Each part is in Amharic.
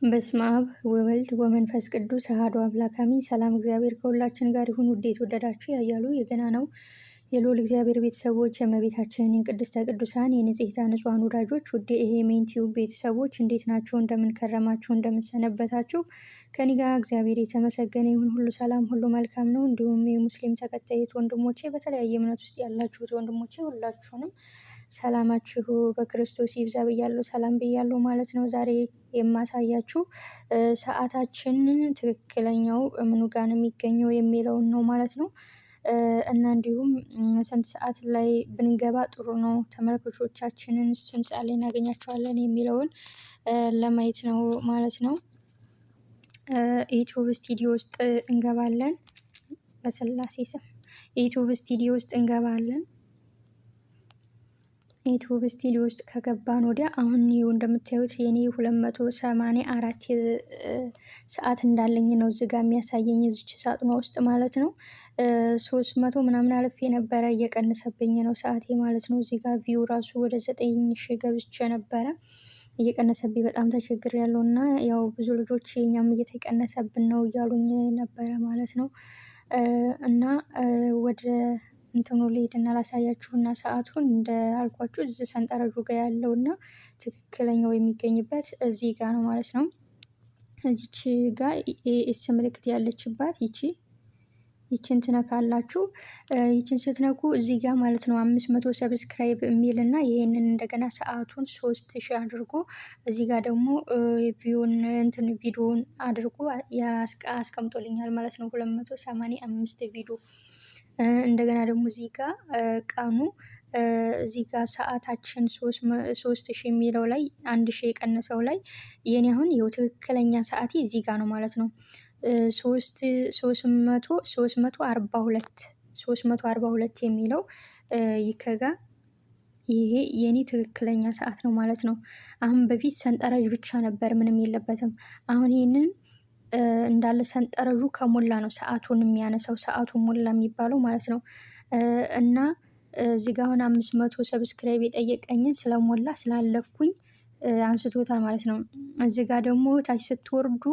በስመ አብ ወወልድ ወመንፈስ ቅዱስ አሐዱ አምላክ አሜን። ሰላም እግዚአብሔር ከሁላችን ጋር ይሁን። ውድ የተወደዳችሁ ያያሉ የገናናው የልዑል እግዚአብሔር ቤተሰቦች የእመቤታችን የቅድስተ ቅዱሳን የንጽሕተ ንጹሐን ወዳጆች ውድ ይሄ ሜን ቲዩብ ቤተሰቦች እንዴት ናችሁ? እንደምን ከረማችሁ? እንደምን ሰነበታችሁ? ከእኔ ጋር እግዚአብሔር የተመሰገነ ይሁን። ሁሉ ሰላም፣ ሁሉ መልካም ነው። እንዲሁም የሙስሊም ተከታዮች ወንድሞቼ፣ በተለያየ እምነት ውስጥ ያላችሁት ወንድሞቼ ሁላችሁንም ሰላማችሁ በክርስቶስ ይብዛ ብያለሁ። ሰላም ብያለሁ ማለት ነው። ዛሬ የማሳያችሁ ሰዓታችን ትክክለኛው ምኑ ጋር ነው የሚገኘው የሚለውን ነው ማለት ነው። እና እንዲሁም ስንት ሰዓት ላይ ብንገባ ጥሩ ነው፣ ተመልካቾቻችንን ስንት ሰዓት ላይ እናገኛቸዋለን የሚለውን ለማየት ነው ማለት ነው። ዩቲዩብ ስቱዲዮ ውስጥ እንገባለን። በስላሴ ስም ዩቲዩብ ስቱዲዮ ውስጥ እንገባለን። ዩቲዩብ ስቱዲዮ ውስጥ ከገባን ወዲያ አሁን ይኸው እንደምታዩት የኔ 284 ሰዓት እንዳለኝ ነው እዚህ ጋር የሚያሳየኝ እዚች ሳጥኗ ውስጥ ማለት ነው። 300 ምናምን አልፌ ነበረ፣ እየቀነሰብኝ ነው ሰዓቴ ማለት ነው። እዚህ ጋር ቪው ራሱ ወደ 9000 ገብቼ ነበረ፣ እየቀነሰብኝ በጣም ተቸግሬያለሁ። እና ያው ብዙ ልጆች የኛም እየተቀነሰብን ነው እያሉኝ ነበረ ማለት ነው። እና ወደ እንትኑ ልሄድና ላሳያችሁና ሰዓቱን እንዳልኳችሁ እዚህ ሰንጠረዡ ጋር ያለውና ትክክለኛው የሚገኝበት እዚህ ጋር ነው ማለት ነው። እዚች ጋር ኤስ ምልክት ያለችባት ይችን ትነካላችሁ። ይችን ስትነኩ እዚህ ጋር ማለት ነው 500 ሰብስክራይብ የሚል እና ይሄንን እንደገና ሰዓቱን 3000 አድርጎ እዚህ ጋር ደግሞ ቪዲዮን አድርጎ አስቀምጦልኛል ማለት ነው። 285 ቪዲዮ እንደገና ደግሞ እዚህ ጋር ቀኑ እዚህ ጋር ሰዓታችን 3000 የሚለው ላይ 1000 የቀነሰው ላይ የኔ አሁን ይኸው ትክክለኛ ሰዓቴ እዚህ ጋር ነው ማለት ነው። 342 የሚለው ይከጋ ይሄ የኔ ትክክለኛ ሰዓት ነው ማለት ነው። አሁን በፊት ሰንጠረዥ ብቻ ነበር ምንም የለበትም። አሁን ይህንን እንዳለ ሰንጠረዡ ከሞላ ነው ሰዓቱን የሚያነሳው፣ ሰዓቱን ሞላ የሚባለው ማለት ነው። እና እዚህ ጋር አሁን 500 ሰብስክራይብ የጠየቀኝን ስለሞላ ስላለፍኩኝ አንስቶታል ማለት ነው። እዚህ ጋር ደግሞ ታች ስትወርዱ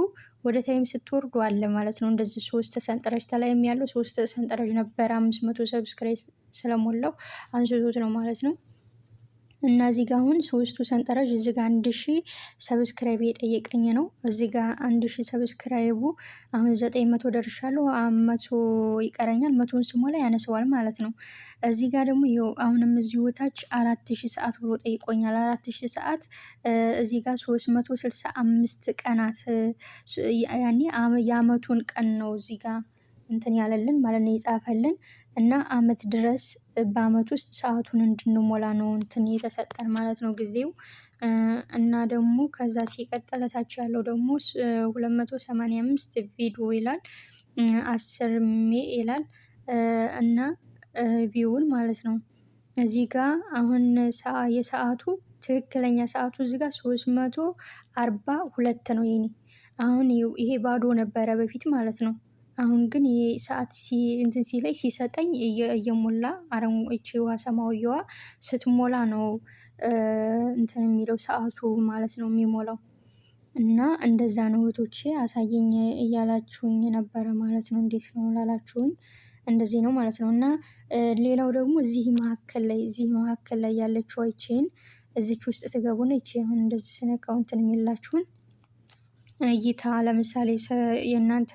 ወደ ታይም ስትወርዱ አለ ማለት ነው። እንደዚህ 3 ሰንጠረዥ ተላይም ያለው 3 ሰንጠረዥ ነበር። 500 ሰብስክራይብ ስለሞላው አንስቶት ነው ማለት ነው። እና እዚህ ጋር አሁን 3ቱ ሰንጠረዥ እዚህ ጋር 1000 ሰብስክራይብ የጠየቀኝ ነው። እዚህ ጋር 1000 ሰብስክራይቡ አሁን 900 ደርሻለሁ። 100 ይቀረኛል። 100ን ስሞላ ያነሰዋል ማለት ነው። እዚህ ጋር ደግሞ ይኸው አሁንም እዚሁ ታች 4000 ሰዓት ብሎ ጠይቆኛል። 4000 ሰዓት እዚህ ጋር 365 ቀናት ያኔ የአመቱን ቀን ነው እዚህ ጋር እንትን ያለልን ማለት ነው የጻፈልን። እና አመት ድረስ በአመት ውስጥ ሰአቱን እንድንሞላ ነው እንትን የተሰጠን ማለት ነው ጊዜው። እና ደግሞ ከዛ ሲቀጥል ታች ያለው ደግሞ 285 ቪዲዮ ይላል፣ 10 ይላል እና ቪውን ማለት ነው። እዚህ ጋር አሁን የሰዓቱ ትክክለኛ ሰዓቱ እዚህ ጋር 342 ነው የኔ። አሁን ይሄ ባዶ ነበረ በፊት ማለት ነው። አሁን ግን ይሄ ሰዓት እንትን ሲለኝ ሲሰጠኝ እየሞላ እቺ ውሃ ሰማያዊዋ ስትሞላ ነው እንትን የሚለው ሰዓቱ ማለት ነው የሚሞላው። እና እንደዛ ነው እህቶቼ አሳየኝ እያላችሁኝ ነበረ ማለት ነው። እንዴት ነው ላላችሁኝ እንደዚህ ነው ማለት ነው። እና ሌላው ደግሞ እዚህ መካከል ላይ ያለችው አይቼን እዚች ውስጥ ትገቡና ይቺ አሁን እንደዚህ ስነካው እንትን የሚላችሁን እይታ ለምሳሌ የእናንተ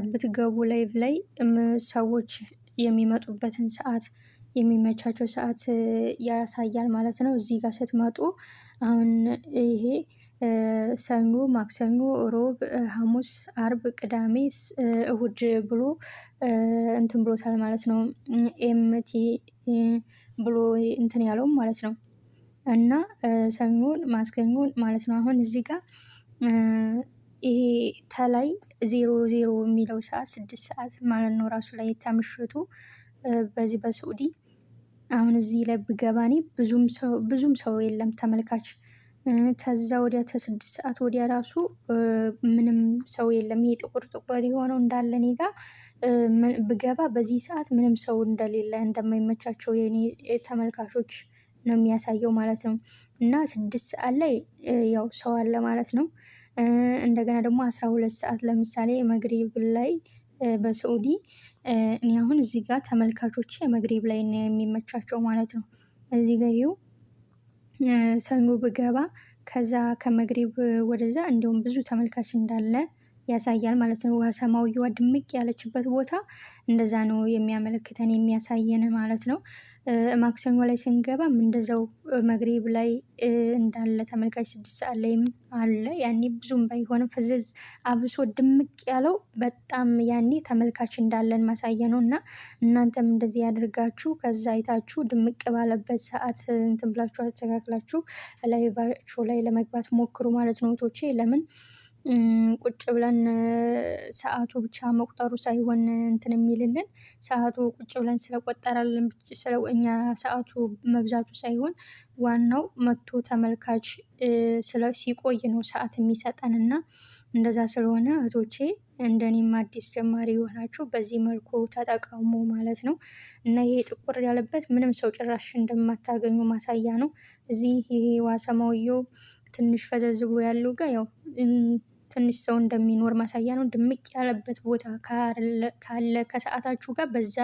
ብትገቡ ላይቭ ላይ ሰዎች የሚመጡበትን ሰዓት የሚመቻቸው ሰዓት ያሳያል ማለት ነው። እዚህ ጋር ስትመጡ አሁን ይሄ ሰኞ፣ ማክሰኞ፣ ሮብ፣ ሐሙስ፣ አርብ፣ ቅዳሜ፣ እሁድ ብሎ እንትን ብሎታል ማለት ነው። ኤምቲ ብሎ እንትን ያለው ማለት ነው። እና ሰኞን ማክሰኞን ማለት ነው። አሁን እዚህ ጋር ይሄ ተላይ 00 የሚለው ሰዓት 6 ሰዓት ማለት ነው ራሱ ላይ የተምሽቱ በዚህ በሳዑዲ። አሁን እዚህ ላይ ብገባ እኔ ብዙም ሰው የለም ተመልካች። ከዛ ወዲያ ከ6 ሰዓት ወዲያ ራሱ ምንም ሰው የለም። ይሄ ጥቁር ጥቁር የሆነው እንዳለ እኔ ጋር ብገባ በዚህ ሰዓት ምንም ሰው እንደሌለ እንደማይመቻቸው የኔ ተመልካቾች ነው የሚያሳየው ማለት ነው። እና 6 ሰዓት ላይ ያው ሰው አለ ማለት ነው። እንደገና ደግሞ 12 ሰዓት ለምሳሌ መግሪብ ላይ በሳዑዲ እኔ አሁን እዚህ ጋር ተመልካቾቼ መግሪብ ላይ ነው የሚመቻቸው ማለት ነው። እዚህ ጋር ይኸው ሰኞ ብገባ ከዛ ከመግሪብ ወደዛ እንዲሁም ብዙ ተመልካች እንዳለ ያሳያል ማለት ነው። ውሃ ሰማያዊዋ ድምቅ ያለችበት ቦታ እንደዛ ነው የሚያመለክተን የሚያሳየን ማለት ነው። ማክሰኞ ላይ ስንገባም እንደዛው መግሪብ ላይ እንዳለ ተመልካች 6 ሰዓት ላይም አለ። ያኔ ብዙም ባይሆንም ፍዝዝ አብሶ ድምቅ ያለው በጣም ያኔ ተመልካች እንዳለን ማሳያ ነው። እና እናንተም እንደዚህ ያደርጋችሁ ከዛ አይታችሁ ድምቅ ባለበት ሰዓት እንትን ብላችሁ አስተካክላችሁ ላይቫችሁ ላይ ለመግባት ሞክሩ ማለት ነው እህቶቼ። ለምን ቁጭ ብለን ሰዓቱ ብቻ መቁጠሩ ሳይሆን እንትን የሚልልን ሰዓቱ ቁጭ ብለን ስለቆጠረልን እኛ ሰዓቱ መብዛቱ ሳይሆን ዋናው መቶ ተመልካች ሲቆይ ነው ሰዓት የሚሰጠን። እና እንደዛ ስለሆነ እህቶቼ እንደኔም አዲስ ጀማሪ የሆናችሁ በዚህ መልኩ ተጠቀሙ ማለት ነው። እና ይሄ ጥቁር ያለበት ምንም ሰው ጭራሽ እንደማታገኙ ማሳያ ነው። እዚህ ይሄ ዋሰማውየው ትንሽ ፈዘዝ ብሎ ያለው ጋር ያው ትንሽ ሰው እንደሚኖር ማሳያ ነው። ድምቅ ያለበት ቦታ ካለ ከሰዓታችሁ ጋር በዛ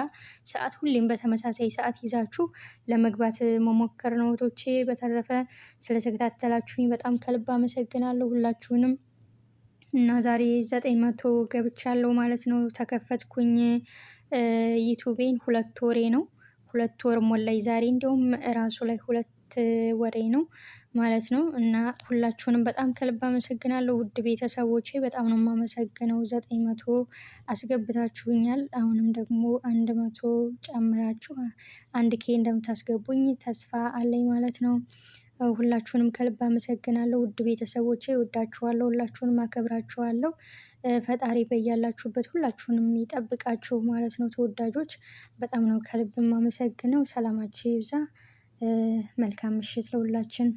ሰዓት ሁሌም በተመሳሳይ ሰዓት ይዛችሁ ለመግባት መሞከር ነው እህቶቼ። በተረፈ ስለተከታተላችሁኝ በጣም ከልብ አመሰግናለሁ ሁላችሁንም። እና ዛሬ 900 ገብቻለሁ ማለት ነው። ተከፈትኩኝ ዩቲዩቤን 2 ወሬ ነው። 2 ወር ሞላኝ ዛሬ እንደውም ራሱ ላይ 2 ወሬ ነው ማለት ነው። እና ሁላችሁንም በጣም ከልብ አመሰግናለሁ ውድ ቤተሰቦቼ በጣም ነው የማመሰግነው። 900 አስገብታችሁኛል አሁንም ደግሞ 100 ጨምራችሁ 1K እንደምታስገቡኝ ተስፋ አለኝ ማለት ነው። ሁላችሁንም ከልብ አመሰግናለሁ ውድ ቤተሰቦቼ እወዳችኋለሁ ሁላችሁንም አከብራችኋለሁ። ፈጣሪ በያላችሁበት ሁላችሁንም ይጠብቃችሁ ማለት ነው። ተወዳጆች በጣም ነው ከልብ የማመሰግነው። ሰላማችሁ ይብዛ። መልካም ምሽት ለሁላችን